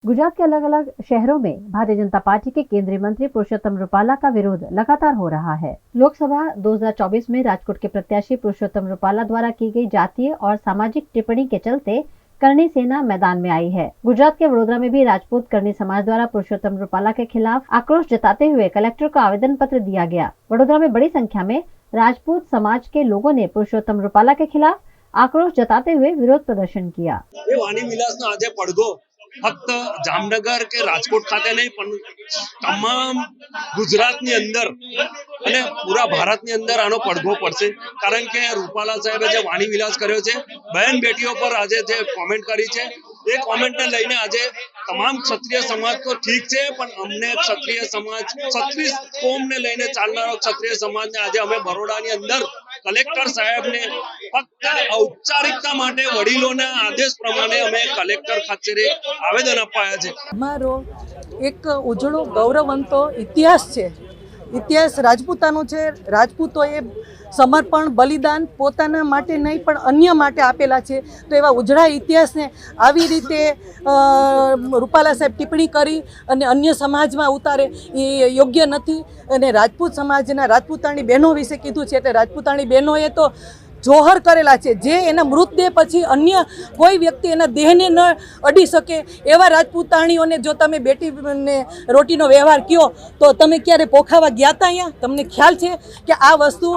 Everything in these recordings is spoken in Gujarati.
गुजरात के अलग अलग शहरों में भारतीय जनता पार्टी के केंद्रीय मंत्री पुरुषोत्तम रूपाला का विरोध लगातार हो रहा है। लोकसभा 2024 में राजकोट के प्रत्याशी पुरुषोत्तम रूपाला द्वारा की गई जातीय और सामाजिक टिप्पणी के चलते करणी सेना मैदान में आई है। गुजरात के वडोदरा में भी राजपूत करणी समाज द्वारा पुरुषोत्तम रूपाला के खिलाफ आक्रोश जताते हुए कलेक्टर को आवेदन पत्र दिया गया। वडोदरा में बड़ी संख्या में राजपूत समाज के लोगों ने पुरुषोत्तम रूपाला के खिलाफ आक्रोश जताते हुए विरोध प्रदर्शन किया। ફક્ત જામનગર કે રાજકોટ ખાતે નહીં પણ તમામ ગુજરાતની અંદર અને પૂરા ભારતની અંદર આનો પડઘો પડશે, કારણ કે રૂપાલા સાહેબે જે વાણી વિલાસ કર્યો છે, બહેન બેટીઓ પર આજે જે કોમેન્ટ કરી છે, એ કોમેન્ટને લઈને આજે તમામ ક્ષત્રિય સમાજ તો ઠીક છે, પણ અમને ક્ષત્રિય સમાજ, ક્ષત્રિય કોમને લઈને ચાલનારો ક્ષત્રિય સમાજને આજે અમે બરોડાની અંદર કલેક્ટર સાહેબને ફક્ત ઔપચારિકતા માટે વડીલોના આદેશ પ્રમાણે અમે કલેક્ટર કચેરી આવેદન અપાયા છે। અમારો એક ઉજળો ગૌરવવંતો ઇતિહાસ છે, ઇતિહાસ રાજપૂતાનો છે। રાજપૂતોએ સમર્પણ બલિદાન પોતાના માટે નહીં પણ અન્ય માટે આપેલા છે, તો એવા ઉજળા ઇતિહાસને આવી રીતે રૂપાલા સાહેબ ટિપ્પણી કરી અને અન્ય સમાજમાં ઉતારે એ યોગ્ય નથી। અને રાજપૂત સમાજના રાજપૂતાણી બહેનો વિશે કીધું છે, એટલે રાજપૂતાણી બહેનોએ તો જોહર કરેલા છે, જે એના મૃતદેહ પછી અન્ય કોઈ વ્યક્તિ એના દેહને ન અડી શકે એવા રાજપૂતાણીઓને જો તમે બેટીને રોટીનો વ્યવહાર કહો તો તમે ક્યારે પોખાવા ગયા હતા? અહીંયા તમને ખ્યાલ છે કે આ વસ્તુ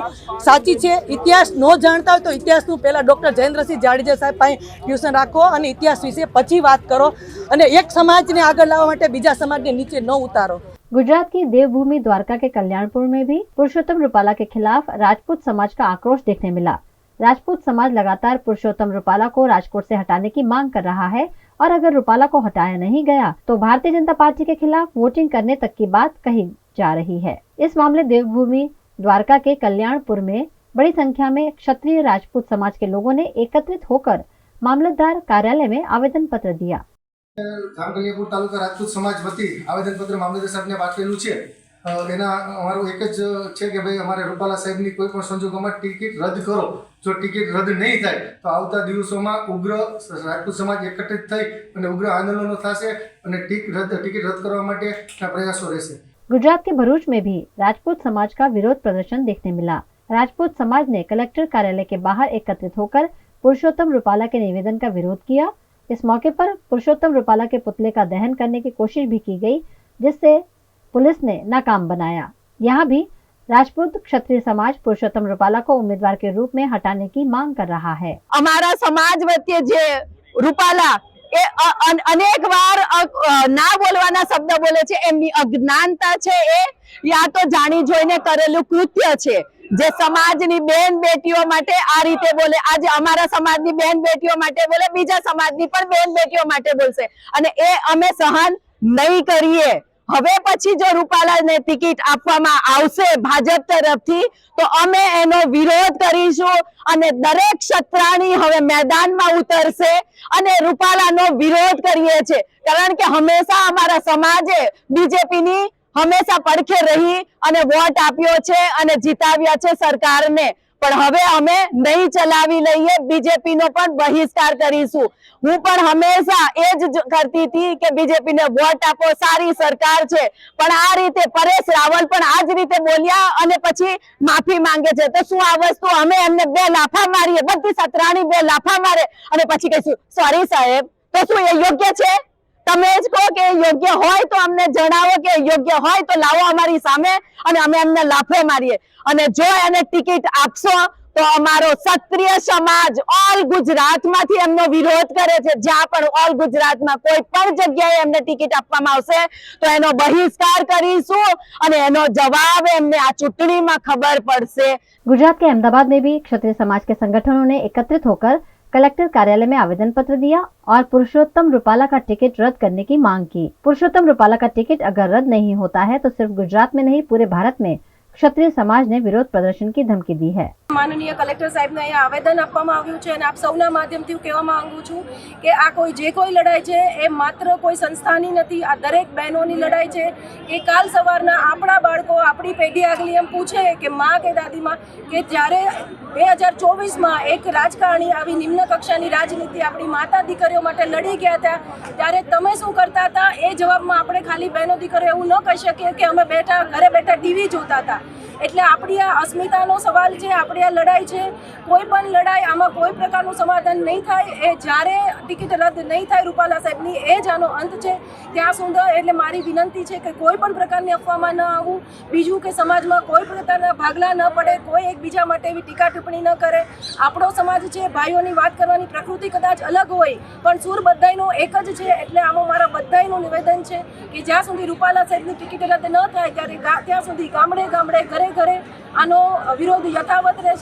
સાચી છે? ઇતિહાસ ન જાણતા હોય તો ઇતિહાસનું પહેલાં ડૉક્ટર જયેન્દ્રસિંહ જાડેજા સાહેબ પાસે ટ્યુશન રાખો અને ઇતિહાસ વિશે પછી વાત કરો, અને એક સમાજને આગળ લાવવા માટે બીજા સમાજને નીચે ન उतारो। गुजरात की देवभूमि द्वारका के कल्याणपुर में भी पुरुषोत्तम रूपाला के खिलाफ राजपूत समाज का आक्रोश देखने मिला। राजपूत समाज लगातार पुरुषोत्तम रूपाला को राजकोट से हटाने की मांग कर रहा है और अगर रूपाला को हटाया नहीं गया तो भारतीय जनता पार्टी के खिलाफ वोटिंग करने तक की बात कही जा रही है। इस मामले देवभूमि द्वारका के कल्याणपुर में बड़ी संख्या में क्षत्रिय राजपूत समाज के लोगों ने एकत्रित होकर मामलतदार कार्यालय में आवेदन पत्र दिया। જામકલિયાપુર તાલુકા રાજપૂત સમાજ વતી આવેદન પત્ર મામલતદાર સાહેબને પાઠવેલું છે। એના અમારું એક જ છે કે ભાઈ અમારે રૂપાલા સાહેબની કોઈ પણ સંજોગોમાં ટિકિટ રદ કરો। જો ટિકિટ રદ નહીં થાય તો આવતા દિવસોમાં ઉગ્ર રાજપૂત સમાજ એકત્રિત થઈ અને ઉગ્ર આંદોલનો થશે અને ટિકિટ રદ કરવા માટેના પ્રયાસો રહેશે। गुजरात के भरूच में भी राजपूत समाज का विरोध प्रदर्शन देखने मिला। राजपूत समाज ने कलेक्टर कार्यालय के बाहर एकत्रित होकर पुरुषोत्तम रूपाला के निवेदन का विरोध किया। इस मौके पर पुरुषोत्तम रूपाला के पुतले का दहन करने की कोशिश भी की गई, जिससे पुलिस ने नाकाम बनाया। यहाँ भी राजपूत क्षत्रिय समाज पुरुषोत्तम रूपाला को उम्मीदवार के रूप में हटाने की मांग कर रहा है। અમારા સમાજ વચ્ચે જે રૂપાલા એ અનેક વાર ના બોલવાના શબ્દ બોલે છે, એમની અજ્ઞાનતા છે, એ યા તો જાણી જોઈને કરેલું કૃત્ય છે। જે સમાજની બેન બેટીઓ માટે આ રીતે બોલે, આજે અમારા સમાજની બેન બેટીઓ માટે બોલે, બીજા સમાજની પણ બેન બેટીઓ માટે બોલશે, અને એ અમે સહન નહીં કરીએ। હવે પછી જો રૂપાલાને ટિકિટ આપવામાં આવશે ભાજપ તરફથી તો અમે એનો વિરોધ કરીશું અને દરેક ક્ષત્રાણી હવે મેદાનમાં ઉતરશે અને રૂપાલાનો વિરોધ કરીએ છે, કારણ કે હંમેશા અમારા સમાજે બીજેપીની હંમેશા પડખે રહી અને વોટ આપ્યો છે અને જીતાવ્યા છે સરકારને, પણ હવે અમે નહીં ચલાવી લઈએ, બીજેપીનો પણ બહિષ્કાર કરીશું। હું પણ હંમેશા એ જ કરતી હતી કે બીજેપીને વોટ આપો, સારી સરકાર છે, પણ આ રીતે પરેશ રાવલ પણ આ જ રીતે બોલ્યા અને પછી માફી માંગે છે, તો શું આ વસ્તુ અમે એમને બે લાફા મારીએ, બધી સતરાણી બે લાફા મારે અને પછી કહીશું સોરી સાહેબ, તો શું એ યોગ્ય છે? તમે જ કહો કે યોગ્ય હોય તો અમને જણાવો કે યોગ્ય હોય તો લાવો અમારી સામે અને અમે એમને લાફે મારીએ। અને જો એને ટિકિટ આપશો તો અમારો ક્ષત્રિય સમાજ ઓલ ગુજરાતમાંથી એમનો વિરોધ કરે છે। જ્યાં પણ ઓલ ગુજરાતમાં કોઈ પણ જગ્યાએ એમને ટિકિટ આપવામાં આવશે તો એનો બહિષ્કાર કરીશું અને એનો જવાબ એમને આ ચૂંટણીમાં ખબર પડશે। गुजरात के अहमदाबाद में भी क्षत्रिय समाज के संगठनों ने एकत्रित होकर कलेक्टर कार्यालय में आवेदन पत्र दिया और पुरुषोत्तम रूपाला का टिकट रद्द करने की मांग की। पुरुषोत्तम रूपाला का टिकट अगर रद्द नहीं होता है तो सिर्फ गुजरात में नहीं पूरे भारत में क्षत्रिय समाज ने विरोध प्रदर्शन की धमकी दी है। માનનીય કલેક્ટર સાહેબને અહીંયા આવેદન આપવામાં આવ્યું છે અને આપ સૌના માધ્યમથી હું કહેવા માંગુ છું કે આ કોઈ લડાઈ છે એ માત્ર કોઈ સંસ્થાની નથી, આ દરેક બહેનોની લડાઈ છે કે કાલ સવારના આપણા બાળકો, આપણી પેઢી આગળ એમ પૂછે કે માં કે દાદીમાં કે જ્યારે 2024માં એક રાજકારણી આવી નિમ્ન કક્ષાની રાજનીતિ આપણી માતા દીકરીઓ માટે લડી ગયા હતા, ત્યારે તમે શું કરતા હતા? એ જવાબમાં આપણે ખાલી બહેનો દીકરીઓ એવું ન કહી શકીએ કે અમે ઘરે બેઠા ટીવી જોતા હતા. એટલે આપણી આ અસ્મિતાનો સવાલ છે, આપણી આ લડાઈ છે. કોઈ પણ લડાઈ આમાં કોઈ પ્રકારનું સમાધાન નહીં થાય. એ જ્યારે ટિકિટ રદ નહીં થાય રૂપાલા સાહેબની, એ જ આનો અંત છે. ત્યાં સુધી એટલે મારી વિનંતી છે કે કોઈ પણ પ્રકારની અફવામાં ન આવવું, બીજું કે સમાજમાં કોઈ પ્રકારના ભાગલા ન પડે, કોઈ એકબીજા માટે એવી ટીકા ટિપ્પણી ન કરે. આપણો સમાજ છે, ભાઈઓની વાત કરવાની પ્રકૃતિ કદાચ અલગ હોય પણ સૂર બધાયનો એક જ છે. એટલે આમાં મારા બધાયનું નિવેદન છે કે જ્યાં સુધી રૂપાલા સાહેબની ટિકિટ રદ ન થાય ત્યાં સુધી ગામડે ઘરે આનો વિરોધ યથાવત રહેશે.